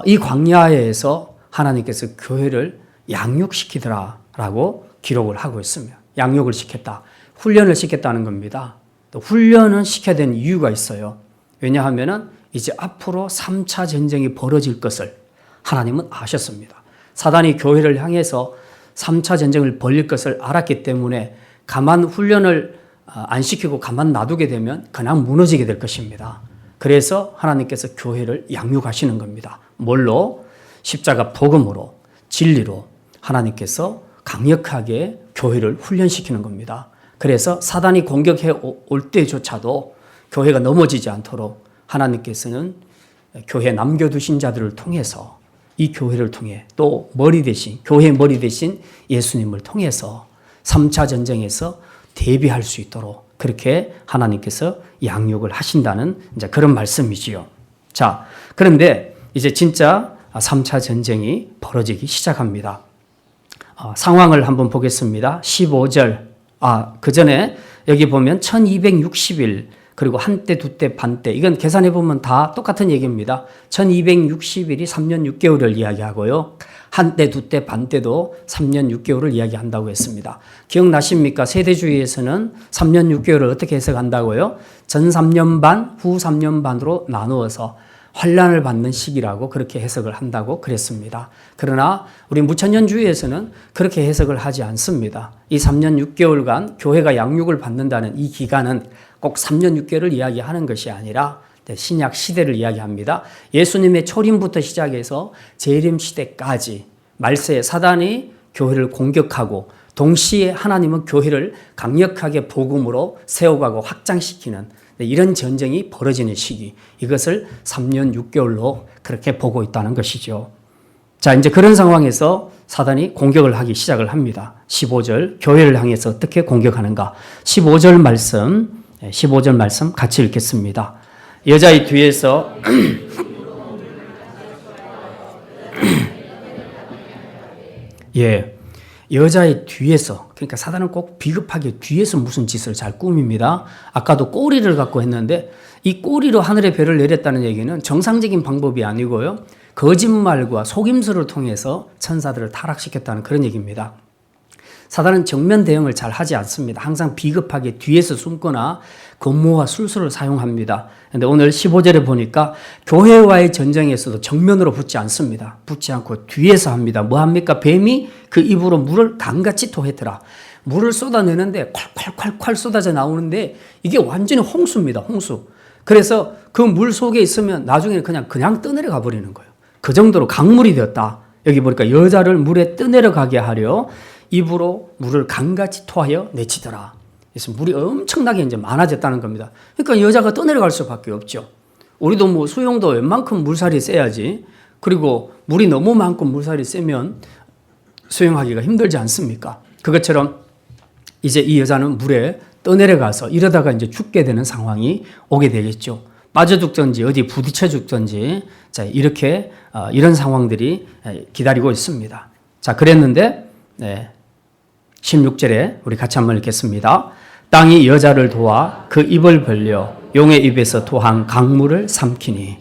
이 광야에서 하나님께서 교회를 양육시키더라라고 기록을 하고 있습니다. 양육을 시켰다. 훈련을 시켰다는 겁니다. 또 훈련은 시켜야 되는 이유가 있어요. 왜냐하면 이제 앞으로 3차 전쟁이 벌어질 것을 하나님은 아셨습니다. 사단이 교회를 향해서 3차 전쟁을 벌릴 것을 알았기 때문에 가만 훈련을 안 시키고 가만 놔두게 되면 그냥 무너지게 될 것입니다. 그래서 하나님께서 교회를 양육하시는 겁니다. 뭘로? 십자가 복음으로, 진리로 하나님께서 강력하게 교회를 훈련시키는 겁니다. 그래서 사단이 공격해 올 때조차도 교회가 넘어지지 않도록 하나님께서는 교회 남겨두신 자들을 통해서 이 교회를 통해 또 머리 대신, 교회의 머리 대신 예수님을 통해서 3차 전쟁에서 대비할 수 있도록 그렇게 하나님께서 양육을 하신다는 이제 그런 말씀이지요. 자, 그런데 이제 진짜 3차 전쟁이 벌어지기 시작합니다. 상황을 한번 보겠습니다. 15절. 그 전에 여기 보면 1260일 그리고 한때, 두때, 반때 이건 계산해 보면 다 똑같은 얘기입니다. 1260일이 3년 6개월을 이야기하고요. 한때, 두때, 반때도 3년 6개월을 이야기한다고 했습니다. 기억나십니까? 세대주의에서는 3년 6개월을 어떻게 해석한다고요? 전 3년 반, 후 3년 반으로 나누어서 환란을 받는 시기라고 그렇게 해석을 한다고 그랬습니다. 그러나 우리 무천년주의에서는 그렇게 해석을 하지 않습니다. 이 3년 6개월간 교회가 양육을 받는다는 이 기간은 꼭 3년 6개월을 이야기하는 것이 아니라 신약 시대를 이야기합니다. 예수님의 초림부터 시작해서 재림 시대까지 말세에 사단이 교회를 공격하고 동시에 하나님은 교회를 강력하게 복음으로 세워가고 확장시키는 이런 전쟁이 벌어지는 시기, 이것을 3년 6개월로 그렇게 보고 있다는 것이죠. 자, 이제 그런 상황에서 사단이 공격을 하기 시작을 합니다. 15절, 교회를 향해서 어떻게 공격하는가? 15절 말씀 같이 읽겠습니다. 여자의 뒤에서 여자의 뒤에서, 그러니까 사단은 꼭 비겁하게 뒤에서 무슨 짓을 잘 꾸밉니다. 아까도 꼬리를 갖고 했는데 이 꼬리로 하늘의 별을 내렸다는 얘기는 정상적인 방법이 아니고요. 거짓말과 속임수를 통해서 천사들을 타락시켰다는 그런 얘기입니다. 사단은 정면 대응을 잘 하지 않습니다. 항상 비겁하게 뒤에서 숨거나 권모와 술수를 사용합니다. 그런데 오늘 15절에 보니까 교회와의 전쟁에서도 정면으로 붙지 않습니다. 붙지 않고 뒤에서 합니다. 뭐 합니까? 뱀이 그 입으로 물을 강같이 토했더라. 물을 쏟아내는데 콸콸콸콸 쏟아져 나오는데 이게 완전히 홍수입니다. 홍수. 그래서 그 물 속에 있으면 나중에 그냥 떠내려가 버리는 거예요. 그 정도로 강물이 되었다. 여기 보니까 여자를 물에 떠내려가게 하려 입으로 물을 강같이 토하여 내치더라. 그래서 물이 엄청나게 이제 많아졌다는 겁니다. 그러니까 여자가 떠내려갈 수밖에 없죠. 우리도 뭐 수영도 웬만큼 물살이 세야지. 그리고 물이 너무 많고 물살이 세면 수영하기가 힘들지 않습니까? 그것처럼 이제 이 여자는 물에 떠내려가서 이러다가 이제 죽게 되는 상황이 오게 되겠죠. 빠져 죽든지 어디 부딪혀 죽든지 자, 이렇게 이런 상황들이 기다리고 있습니다. 자, 그랬는데 16절에 우리 같이 한번 읽겠습니다. 땅이 여자를 도와 그 입을 벌려 용의 입에서 토한 강물을 삼키니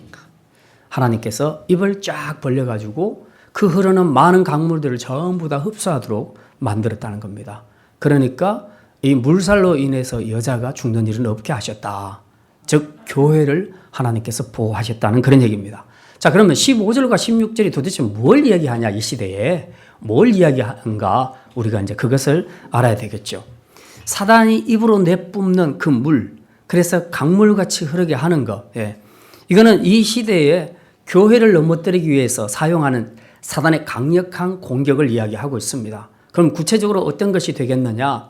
하나님께서 입을 쫙 벌려가지고 그 흐르는 많은 강물들을 전부 다 흡수하도록 만들었다는 겁니다. 그러니까 이 물살로 인해서 여자가 죽는 일은 없게 하셨다. 즉 교회를 하나님께서 보호하셨다는 그런 얘기입니다. 자, 그러면 15절과 16절이 도대체 뭘 이야기하냐, 이 시대에 뭘 이야기하는가, 우리가 이제 그것을 알아야 되겠죠. 사단이 입으로 내뿜는 그 물, 그래서 강물같이 흐르게 하는 것, 이거는 이 시대에 교회를 넘어뜨리기 위해서 사용하는 사단의 강력한 공격을 이야기하고 있습니다. 그럼 구체적으로 어떤 것이 되겠느냐?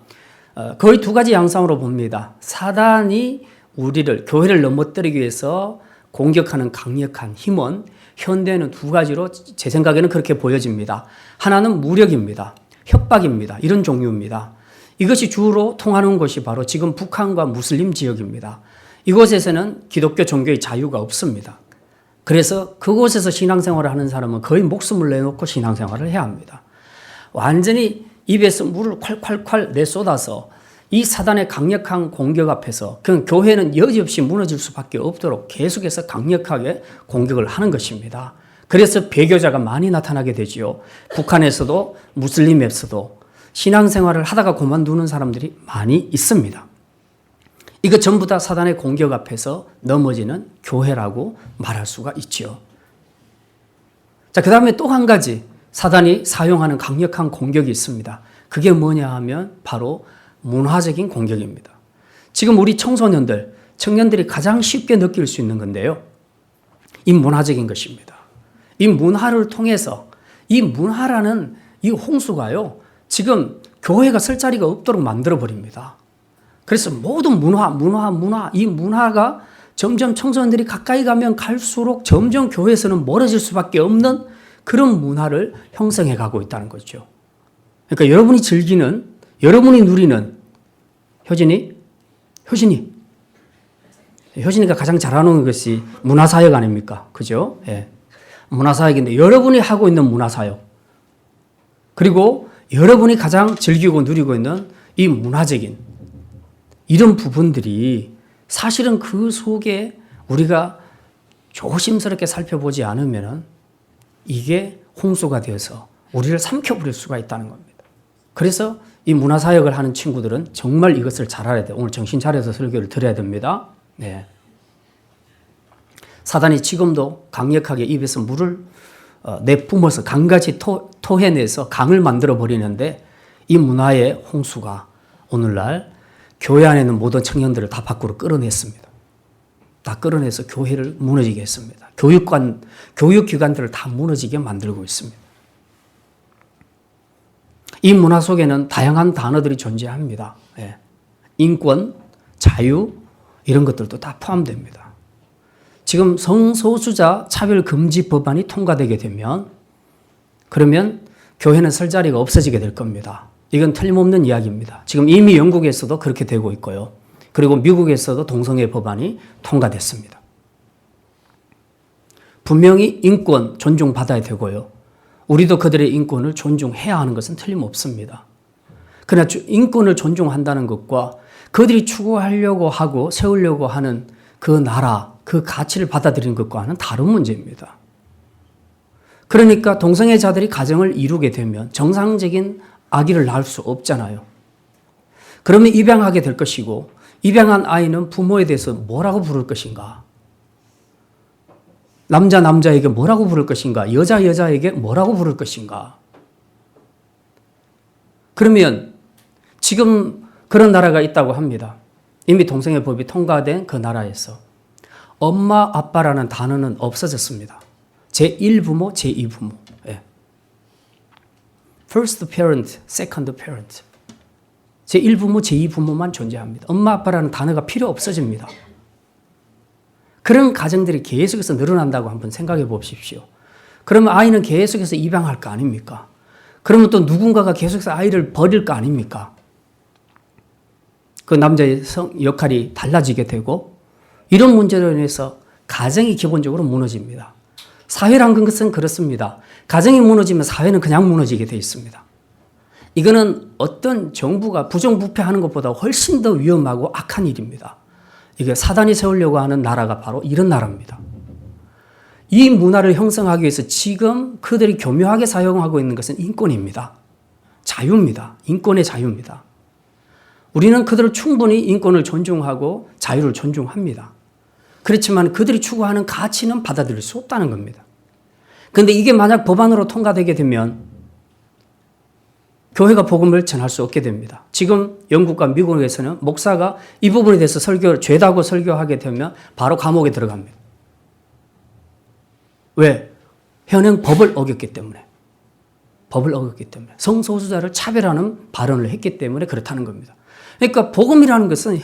거의 두 가지 양상으로 봅니다. 사단이 우리를, 교회를 넘어뜨리기 위해서 공격하는 강력한 힘은 현대에는 두 가지로 제 생각에는 그렇게 보여집니다. 하나는 무력입니다. 협박입니다. 이런 종류입니다. 이것이 주로 통하는 곳이 바로 지금 북한과 무슬림 지역입니다. 이곳에서는 기독교 종교의 자유가 없습니다. 그래서 그곳에서 신앙생활을 하는 사람은 거의 목숨을 내놓고 신앙생활을 해야 합니다. 완전히 입에서 물을 콸콸콸 내쏟아서 이 사단의 강력한 공격 앞에서 그냥 교회는 여지없이 무너질 수밖에 없도록 계속해서 강력하게 공격을 하는 것입니다. 그래서 배교자가 많이 나타나게 되지요. 북한에서도 무슬림에서도 신앙생활을 하다가 그만두는 사람들이 많이 있습니다. 이거 전부 다 사단의 공격 앞에서 넘어지는 교회라고 말할 수가 있지요. 자, 그 다음에 또 한 가지 사단이 사용하는 강력한 공격이 있습니다. 그게 뭐냐 하면 바로 문화적인 공격입니다. 지금 우리 청소년들, 청년들이 가장 쉽게 느낄 수 있는 건데요. 이 문화적인 것입니다. 이 문화를 통해서 이 문화라는 이 홍수가요. 지금 교회가 설 자리가 없도록 만들어 버립니다. 그래서 모든 문화, 이 문화가 점점 청소년들이 가까이 가면 갈수록 점점 교회에서는 멀어질 수밖에 없는 그런 문화를 형성해 가고 있다는 거죠. 그러니까 여러분이 즐기는, 여러분이 누리는 효진이가 가장 잘하는 것이 문화사역 아닙니까? 그죠? 예. 문화사역인데 여러분이 하고 있는 문화사역, 그리고 여러분이 가장 즐기고 누리고 있는 이 문화적인 이런 부분들이 사실은 그 속에 우리가 조심스럽게 살펴보지 않으면 이게 홍수가 되어서 우리를 삼켜버릴 수가 있다는 겁니다. 그래서 이 문화사역을 하는 친구들은 정말 이것을 잘 알아야 돼요. 오늘 정신 차려서 설교를 드려야 됩니다. 네. 사단이 지금도 강력하게 입에서 물을 내뿜어서 강같이 토해내서 강을 만들어 버리는데 이 문화의 홍수가 오늘날 교회 안에 있는 모든 청년들을 다 밖으로 끌어냈습니다. 다 끌어내서 교회를 무너지게 했습니다. 교육기관들을 다 무너지게 만들고 있습니다. 이 문화 속에는 다양한 단어들이 존재합니다. 예. 인권, 자유 이런 것들도 다 포함됩니다. 지금 성소수자 차별 금지 법안이 통과되게 되면 그러면 교회는 설 자리가 없어지게 될 겁니다. 이건 틀림없는 이야기입니다. 지금 이미 영국에서도 그렇게 되고 있고요. 그리고 미국에서도 동성애 법안이 통과됐습니다. 분명히 인권 존중받아야 되고요. 우리도 그들의 인권을 존중해야 하는 것은 틀림없습니다. 그러나 인권을 존중한다는 것과 그들이 추구하려고 하고 세우려고 하는 그 나라, 그 가치를 받아들이는 것과는 다른 문제입니다. 그러니까 동성애자들이 가정을 이루게 되면 정상적인 아기를 낳을 수 없잖아요. 그러면 입양하게 될 것이고 입양한 아이는 부모에 대해서 뭐라고 부를 것인가? 남자에게 뭐라고 부를 것인가? 여자에게 뭐라고 부를 것인가? 그러면 지금 그런 나라가 있다고 합니다. 이미 동성애 법이 통과된 그 나라에서 엄마, 아빠라는 단어는 없어졌습니다. 제1부모, 제2부모. 예. first parent, second parent. 제1부모, 제2부모만 존재합니다. 엄마, 아빠라는 단어가 필요 없어집니다. 그런 가정들이 계속해서 늘어난다고 한번 생각해 보십시오. 그러면 아이는 계속해서 입양할 거 아닙니까? 그러면 또 누군가가 계속해서 아이를 버릴 거 아닙니까? 그 남자의 역할이 달라지게 되고 이런 문제로 인해서 가정이 기본적으로 무너집니다. 사회란 것은 그렇습니다. 가정이 무너지면 사회는 그냥 무너지게 돼 있습니다. 이거는 어떤 정부가 부정부패하는 것보다 훨씬 더 위험하고 악한 일입니다. 이게 사단이 세우려고 하는 나라가 바로 이런 나라입니다. 이 문화를 형성하기 위해서 지금 그들이 교묘하게 사용하고 있는 것은 인권입니다. 자유입니다. 인권의 자유입니다. 우리는 그들을 충분히 인권을 존중하고 자유를 존중합니다. 그렇지만 그들이 추구하는 가치는 받아들일 수 없다는 겁니다. 그런데 이게 만약 법안으로 통과되게 되면 교회가 복음을 전할 수 없게 됩니다. 지금 영국과 미국에서는 목사가 이 부분에 대해서 죄다고 설교하게 되면 바로 감옥에 들어갑니다. 왜? 현행 법을 어겼기 때문에. 법을 어겼기 때문에. 성소수자를 차별하는 발언을 했기 때문에 그렇다는 겁니다. 그러니까 복음이라는 것은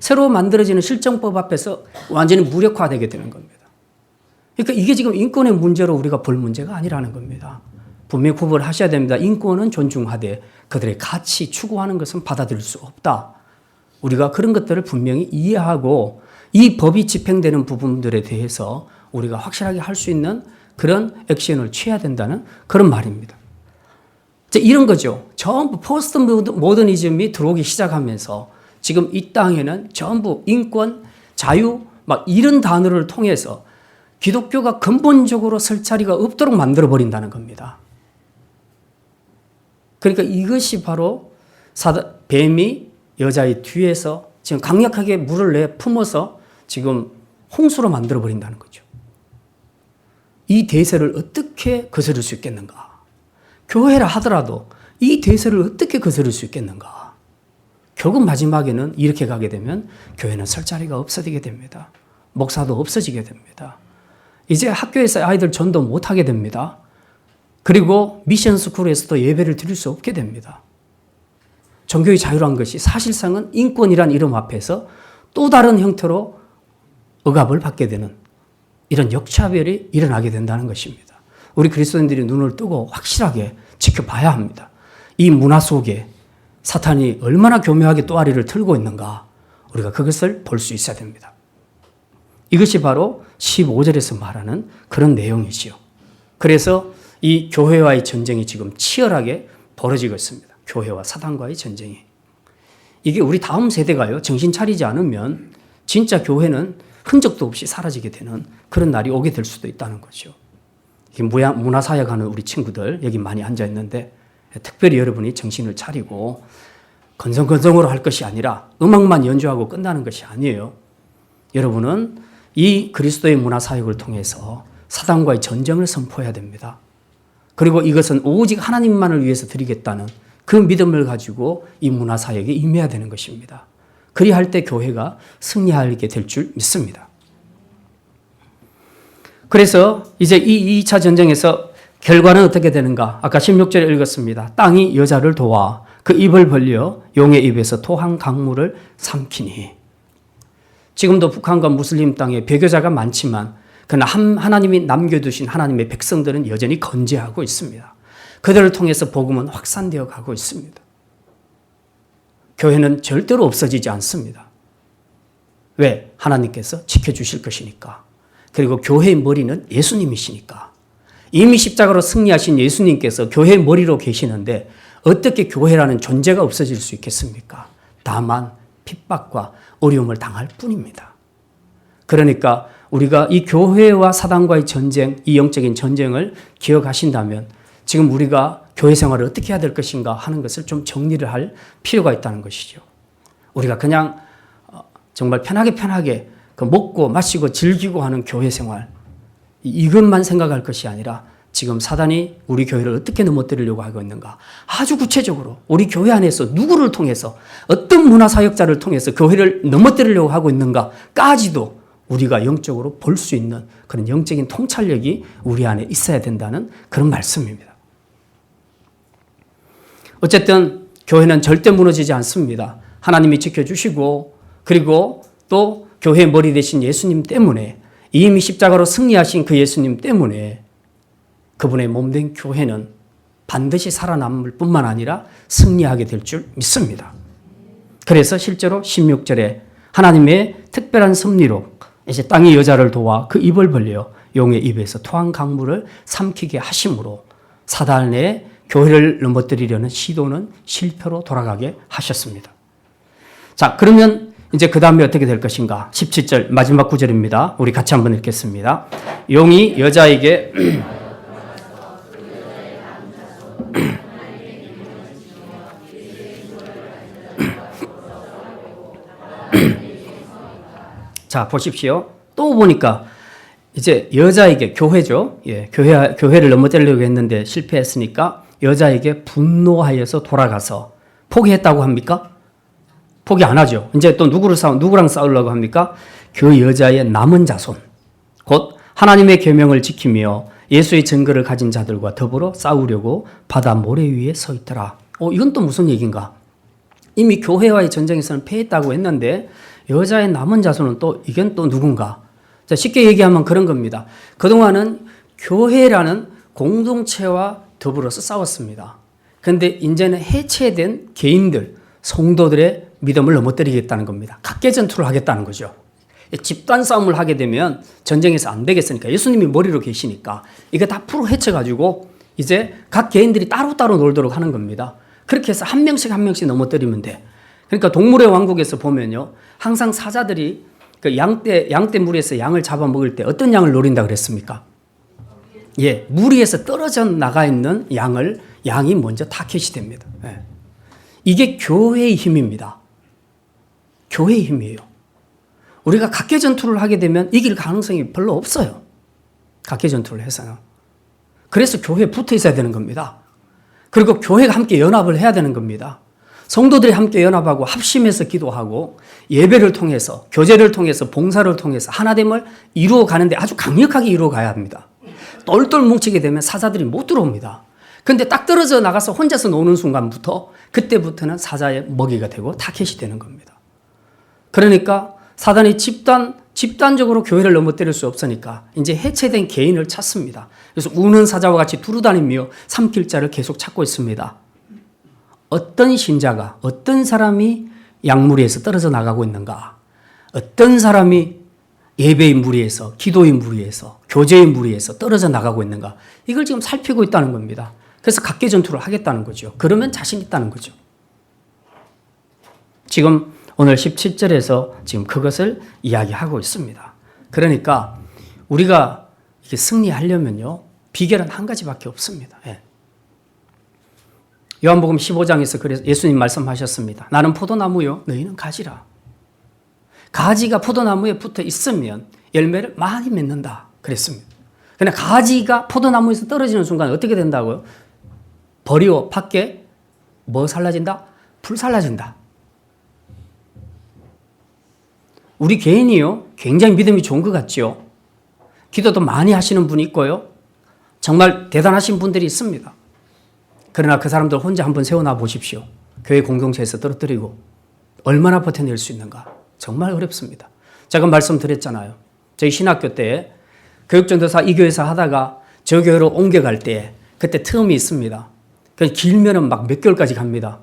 새로 만들어지는 실정법 앞에서 완전히 무력화되게 되는 겁니다. 그러니까 이게 지금 인권의 문제로 우리가 볼 문제가 아니라는 겁니다. 분명히 구분을 하셔야 됩니다. 인권은 존중하되 그들의 가치 추구하는 것은 받아들일 수 없다. 우리가 그런 것들을 분명히 이해하고 이 법이 집행되는 부분들에 대해서 우리가 확실하게 할 수 있는 그런 액션을 취해야 된다는 그런 말입니다. 이런 거죠. 전부 포스트 모더니즘이 들어오기 시작하면서 지금 이 땅에는 전부 인권, 자유, 막 이런 단어를 통해서 기독교가 근본적으로 설 자리가 없도록 만들어버린다는 겁니다. 그러니까 이것이 바로 뱀이 여자의 뒤에서 지금 강력하게 물을 내품어서 지금 홍수로 만들어버린다는 거죠. 이 대세를 어떻게 거스를 수 있겠는가? 교회라 하더라도 이 대세를 어떻게 거스를 수 있겠는가? 결국 마지막에는 이렇게 가게 되면 교회는 설 자리가 없어지게 됩니다. 목사도 없어지게 됩니다. 이제 학교에서 아이들 전도 못하게 됩니다. 그리고 미션 스쿨에서도 예배를 드릴 수 없게 됩니다. 종교의 자유란 것이 사실상은 인권이란 이름 앞에서 또 다른 형태로 억압을 받게 되는 이런 역차별이 일어나게 된다는 것입니다. 우리 그리스도인들이 눈을 뜨고 확실하게 지켜봐야 합니다. 이 문화 속에 사탄이 얼마나 교묘하게 또아리를 틀고 있는가 우리가 그것을 볼 수 있어야 됩니다. 이것이 바로 15절에서 말하는 그런 내용이지요. 그래서 이 교회와의 전쟁이 지금 치열하게 벌어지고 있습니다. 교회와 사단과의 전쟁이. 이게 우리 다음 세대가요, 정신 차리지 않으면 진짜 교회는 흔적도 없이 사라지게 되는 그런 날이 오게 될 수도 있다는 거죠. 문화사역 하는 우리 친구들 여기 많이 앉아 있는데 특별히 여러분이 정신을 차리고 건성건성으로 할 것이 아니라 음악만 연주하고 끝나는 것이 아니에요. 여러분은 이 그리스도의 문화사역을 통해서 사단과의 전쟁을 선포해야 됩니다. 그리고 이것은 오직 하나님만을 위해서 드리겠다는 그 믿음을 가지고 이 문화사역에 임해야 되는 것입니다. 그리할 때 교회가 승리하게 될 줄 믿습니다. 그래서 이제 이 2차 전쟁에서 결과는 어떻게 되는가? 아까 16절에 읽었습니다. 땅이 여자를 도와 그 입을 벌려 용의 입에서 토한 강물을 삼키니. 지금도 북한과 무슬림 땅에 배교자가 많지만 그러나 하나님이 남겨두신 하나님의 백성들은 여전히 건재하고 있습니다. 그들을 통해서 복음은 확산되어 가고 있습니다. 교회는 절대로 없어지지 않습니다. 왜? 하나님께서 지켜주실 것이니까. 그리고 교회의 머리는 예수님이시니까. 이미 십자가로 승리하신 예수님께서 교회의 머리로 계시는데 어떻게 교회라는 존재가 없어질 수 있겠습니까? 다만 핍박과 어려움을 당할 뿐입니다. 그러니까 우리가 이 교회와 사단과의 전쟁, 이 영적인 전쟁을 기억하신다면 지금 우리가 교회 생활을 어떻게 해야 될 것인가 하는 것을 좀 정리를 할 필요가 있다는 것이죠. 우리가 그냥 정말 편하게 먹고 마시고 즐기고 하는 교회 생활, 이것만 생각할 것이 아니라 지금 사단이 우리 교회를 어떻게 넘어뜨리려고 하고 있는가, 아주 구체적으로 우리 교회 안에서 누구를 통해서 어떤 문화사역자를 통해서 교회를 넘어뜨리려고 하고 있는가까지도 우리가 영적으로 볼 수 있는 그런 영적인 통찰력이 우리 안에 있어야 된다는 그런 말씀입니다. 어쨌든 교회는 절대 무너지지 않습니다. 하나님이 지켜주시고 그리고 또 교회의 머리 되신 예수님 때문에 이미 십자가로 승리하신 그 예수님 때문에 그분의 몸된 교회는 반드시 살아남을 뿐만 아니라 승리하게 될 줄 믿습니다. 그래서 실제로 16절에 하나님의 특별한 섭리로 이제 땅의 여자를 도와 그 입을 벌려 용의 입에서 토한 강물을 삼키게 하심으로 사단의 교회를 넘어뜨리려는 시도는 실패로 돌아가게 하셨습니다. 자, 그러면 이제 그 다음에 어떻게 될 것인가? 17절 마지막 구절입니다. 우리 같이 한번 읽겠습니다. 용이 여자에게 자, 보십시오. 또 보니까 이제 여자에게 교회죠. 예, 교회를 넘어뜨리려고 했는데 실패했으니까 여자에게 분노하여서 돌아가서 포기했다고 합니까? 포기 안 하죠. 이제 또 누구랑 싸우려고 합니까? 그 여자의 남은 자손, 곧 하나님의 계명을 지키며 예수의 증거를 가진 자들과 더불어 싸우려고 바다 모래 위에 서 있더라. 이건 또 무슨 얘기인가? 이미 교회와의 전쟁에서는 패했다고 했는데 여자의 남은 자손은 또 이건 또 누군가? 자, 쉽게 얘기하면 그런 겁니다. 그동안은 교회라는 공동체와 더불어서 싸웠습니다. 그런데 이제는 해체된 개인들, 성도들의 믿음을 넘어뜨리겠다는 겁니다. 각계 전투를 하겠다는 거죠. 집단 싸움을 하게 되면 전쟁에서 안 되겠으니까 예수님이 머리로 계시니까 이거 다 풀어 헤쳐가지고 이제 각 개인들이 따로따로 놀도록 하는 겁니다. 그렇게 해서 한 명씩 넘어뜨리면 돼. 그러니까 동물의 왕국에서 보면요. 항상 사자들이 그 양떼 무리에서 양을 잡아먹을 때 어떤 양을 노린다 그랬습니까? 예, 무리에서 떨어져 나가 있는 양이 먼저 타겟이 됩니다. 예. 이게 교회의 힘입니다. 교회의 힘이에요. 우리가 각계 전투를 하게 되면 이길 가능성이 별로 없어요. 각계 전투를 해서는. 그래서 교회에 붙어 있어야 되는 겁니다. 그리고 교회가 함께 연합을 해야 되는 겁니다. 성도들이 함께 연합하고 합심해서 기도하고 예배를 통해서 교제를 통해서 봉사를 통해서 하나됨을 이루어 가는데 아주 강력하게 이루어 가야 합니다. 똘똘 뭉치게 되면 사자들이 못 들어옵니다. 근데 딱 떨어져 나가서 혼자서 노는 순간부터 그때부터는 사자의 먹이가 되고 타겟이 되는 겁니다. 그러니까 사단이 집단적으로 교회를 넘어뜨릴 수 없으니까 이제 해체된 개인을 찾습니다. 그래서 우는 사자와 같이 두루다니며 삼킬 자를 계속 찾고 있습니다. 어떤 신자가, 어떤 사람이 양무리에서 떨어져 나가고 있는가? 어떤 사람이 예배의 무리에서, 기도의 무리에서, 교제의 무리에서 떨어져 나가고 있는가? 이걸 지금 살피고 있다는 겁니다. 그래서 각계 전투를 하겠다는 거죠. 그러면 자신 있다는 거죠. 지금 오늘 17절에서 지금 그것을 이야기하고 있습니다. 그러니까 우리가 이렇게 승리하려면요, 비결은 한 가지밖에 없습니다. 예. 요한복음 15장에서 그래서 예수님 말씀하셨습니다. 나는 포도나무요, 너희는 가지라. 가지가 포도나무에 붙어 있으면 열매를 많이 맺는다 그랬습니다. 그러나 가지가 포도나무에서 떨어지는 순간 어떻게 된다고요? 버리고 밖에 뭐 살라진다? 풀 살라진다. 우리 개인이요, 굉장히 믿음이 좋은 것 같죠. 기도도 많이 하시는 분이 있고요. 정말 대단하신 분들이 있습니다. 그러나 그 사람들 혼자 한번 세워놔 보십시오. 교회 공동체에서 떨어뜨리고 얼마나 버텨낼 수 있는가. 정말 어렵습니다. 제가 말씀드렸잖아요. 저희 신학교 때 교육전도사 이 교회에서 하다가 저 교회로 옮겨갈 때 그때 틈이 있습니다. 길면은 막 몇 개월까지 갑니다.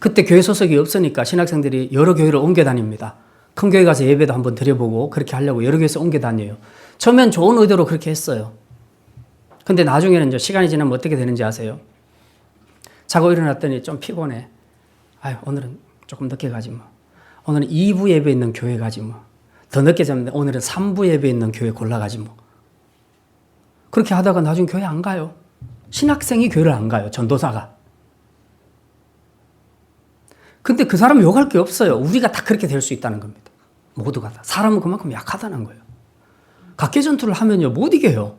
그때 교회 소속이 없으니까 신학생들이 여러 교회를 옮겨 다닙니다. 큰 교회 가서 예배도 한번 드려보고 그렇게 하려고 여러 교회에서 옮겨 다녀요. 처음엔 좋은 의도로 그렇게 했어요. 근데 나중에는 이제 시간이 지나면 어떻게 되는지 아세요? 자고 일어났더니 좀 피곤해. 오늘은 조금 늦게 가지 뭐. 오늘은 2부 예배 있는 교회 가지 뭐. 더 늦게 자면 오늘은 3부 예배 있는 교회 골라가지 뭐. 그렇게 하다가 나중에 교회 안 가요. 신학생이 교회를 안 가요. 전도사가. 근데 그 사람은 욕할 게 없어요. 우리가 다 그렇게 될 수 있다는 겁니다. 모두가 다. 사람은 그만큼 약하다는 거예요. 각계 전투를 하면요, 못 이겨요.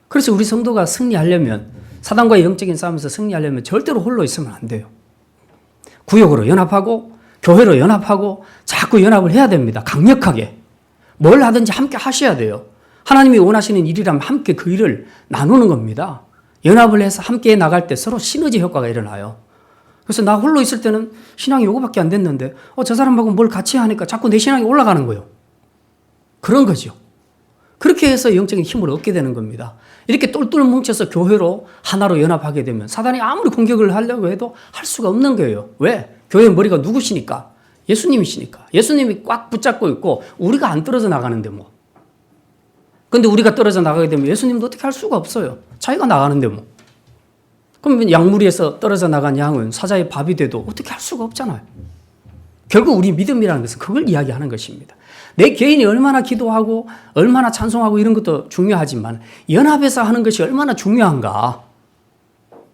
그래서 우리 성도가 승리하려면, 사단과의 영적인 싸움에서 승리하려면 절대로 홀로 있으면 안 돼요. 구역으로 연합하고 교회로 연합하고 자꾸 연합을 해야 됩니다. 강력하게. 뭘 하든지 함께 하셔야 돼요. 하나님이 원하시는 일이라면 함께 그 일을 나누는 겁니다. 연합을 해서 함께 나갈 때 서로 시너지 효과가 일어나요. 그래서 나 홀로 있을 때는 신앙이 요거밖에 안 됐는데 저 사람하고 뭘 같이 하니까 자꾸 내 신앙이 올라가는 거예요. 그런 거죠. 그렇게 해서 영적인 힘을 얻게 되는 겁니다. 이렇게 똘똘 뭉쳐서 교회로 하나로 연합하게 되면 사단이 아무리 공격을 하려고 해도 할 수가 없는 거예요. 왜? 교회의 머리가 누구시니까? 예수님이시니까. 예수님이 꽉 붙잡고 있고 우리가 안 떨어져 나가는데 뭐. 근데 우리가 떨어져 나가게 되면 예수님도 어떻게 할 수가 없어요. 자기가 나가는데 뭐. 그러면 양무리에서 떨어져 나간 양은 사자의 밥이 돼도 어떻게 할 수가 없잖아요. 결국 우리 믿음이라는 것은 그걸 이야기하는 것입니다. 내 개인이 얼마나 기도하고 얼마나 찬송하고 이런 것도 중요하지만 연합해서 하는 것이 얼마나 중요한가.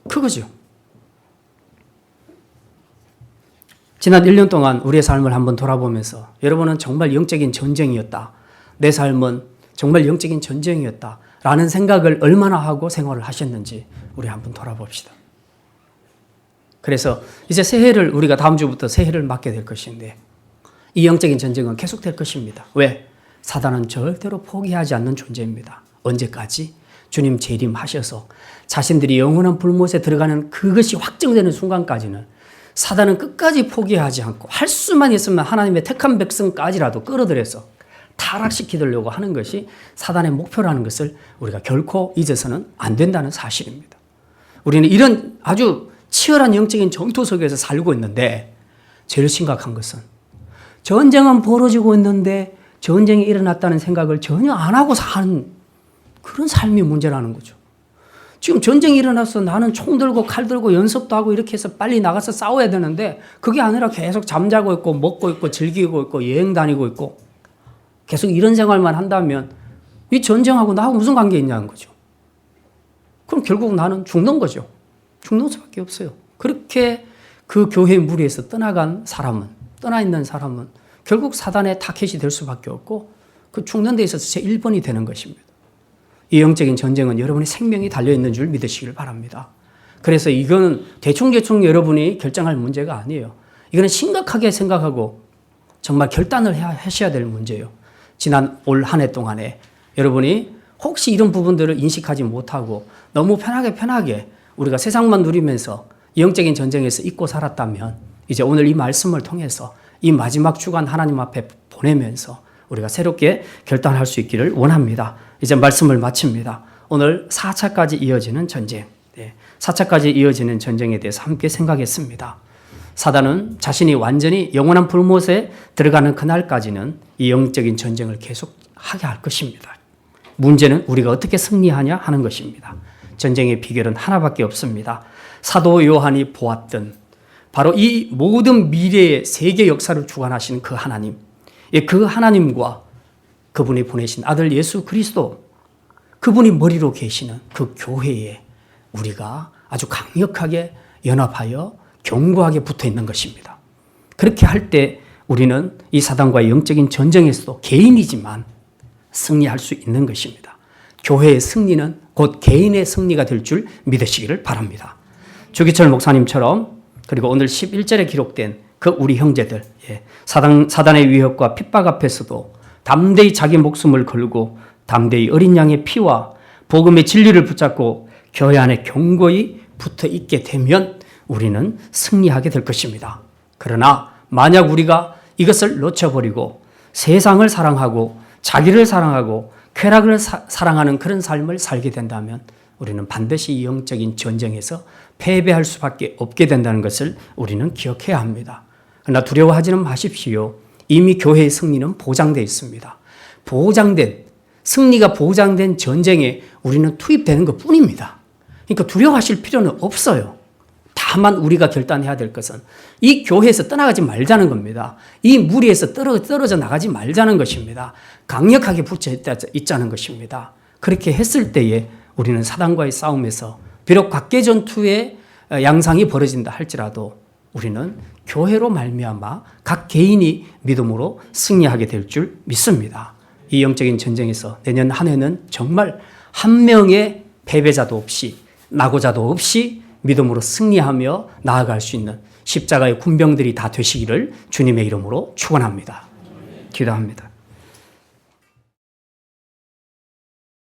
그거죠. 지난 1년 동안 우리의 삶을 한번 돌아보면서 여러분은 정말 영적인 전쟁이었다. 내 삶은 정말 영적인 전쟁이었다. 라는 생각을 얼마나 하고 생활을 하셨는지 우리 한번 돌아봅시다. 그래서 이제 새해를 우리가 다음 주부터 새해를 맞게 될 것인데 이 영적인 전쟁은 계속될 것입니다. 왜? 사단은 절대로 포기하지 않는 존재입니다. 언제까지? 주님 재림하셔서 자신들이 영원한 불못에 들어가는 그것이 확정되는 순간까지는 사단은 끝까지 포기하지 않고 할 수만 있으면 하나님의 택한 백성까지라도 끌어들여서 타락시키려고 하는 것이 사단의 목표라는 것을 우리가 결코 잊어서는 안 된다는 사실입니다. 우리는 이런 아주 치열한 영적인 전투 속에서 살고 있는데 제일 심각한 것은 전쟁은 벌어지고 있는데 전쟁이 일어났다는 생각을 전혀 안 하고 사는 그런 삶이 문제라는 거죠. 지금 전쟁이 일어나서 나는 총 들고 칼 들고 연습도 하고 이렇게 해서 빨리 나가서 싸워야 되는데 그게 아니라 계속 잠자고 있고 먹고 있고 즐기고 있고 여행 다니고 있고 계속 이런 생활만 한다면 이 전쟁하고 나하고 무슨 관계 있냐는 거죠. 그럼 결국 나는 죽는 거죠. 죽는 수밖에 없어요. 그렇게 그 교회의 무리에서 떠나 있는 사람은 결국 사단의 타켓이 될 수밖에 없고 그 죽는 데 있어서 제1번이 되는 것입니다. 이 영적인 전쟁은 여러분의 생명이 달려있는 줄 믿으시길 바랍니다. 그래서 이거는 대충 여러분이 결정할 문제가 아니에요. 이거는 심각하게 생각하고 정말 결단을 하셔야 될 문제예요. 지난 올 한 해 동안에 여러분이 혹시 이런 부분들을 인식하지 못하고 너무 편하게 우리가 세상만 누리면서 영적인 전쟁에서 잊고 살았다면 이제 오늘 이 말씀을 통해서 이 마지막 주간 하나님 앞에 보내면서 우리가 새롭게 결단할 수 있기를 원합니다. 이제 말씀을 마칩니다. 오늘 4차까지 이어지는 전쟁, 4차까지 이어지는 전쟁에 대해서 함께 생각했습니다. 사단은 자신이 완전히 영원한 불못에 들어가는 그날까지는 이 영적인 전쟁을 계속하게 할 것입니다. 문제는 우리가 어떻게 승리하냐 하는 것입니다. 전쟁의 비결은 하나밖에 없습니다. 사도 요한이 보았던 바로 이 모든 미래의 세계 역사를 주관하시는 그 하나님, 그 하나님과 그분이 보내신 아들 예수 그리스도, 그분이 머리로 계시는 그 교회에 우리가 아주 강력하게 연합하여 견고하게 붙어 있는 것입니다. 그렇게 할 때 우리는 이 사단과의 영적인 전쟁에서도 개인이지만 승리할 수 있는 것입니다. 교회의 승리는 곧 개인의 승리가 될 줄 믿으시기를 바랍니다. 주기철 목사님처럼 그리고 오늘 11절에 기록된 그 우리 형제들, 사단의 위협과 핍박 앞에서도 담대히 자기 목숨을 걸고 담대히 어린 양의 피와 복음의 진리를 붙잡고 교회 안에 견고히 붙어 있게 되면 우리는 승리하게 될 것입니다. 그러나 만약 우리가 이것을 놓쳐버리고 세상을 사랑하고 자기를 사랑하고 쾌락을 사랑하는 그런 삶을 살게 된다면 우리는 반드시 영적인 전쟁에서 패배할 수밖에 없게 된다는 것을 우리는 기억해야 합니다. 그러나 두려워하지는 마십시오. 이미 교회의 승리는 보장되어 있습니다. 승리가 보장된 전쟁에 우리는 투입되는 것 뿐입니다. 그러니까 두려워하실 필요는 없어요. 다만 우리가 결단해야 될 것은 이 교회에서 떠나가지 말자는 겁니다. 이 무리에서 떨어져 나가지 말자는 것입니다. 강력하게 붙여 있자는 것입니다. 그렇게 했을 때에 우리는 사단과의 싸움에서 비록 각계 전투의 양상이 벌어진다 할지라도 우리는 교회로 말미암아 각 개인이 믿음으로 승리하게 될 줄 믿습니다. 이 영적인 전쟁에서 내년 한 해는 정말 한 명의 패배자도 없이 낙오자도 없이 믿음으로 승리하며 나아갈 수 있는 십자가의 군병들이 다 되시기를 주님의 이름으로 축원합니다. 기도합니다.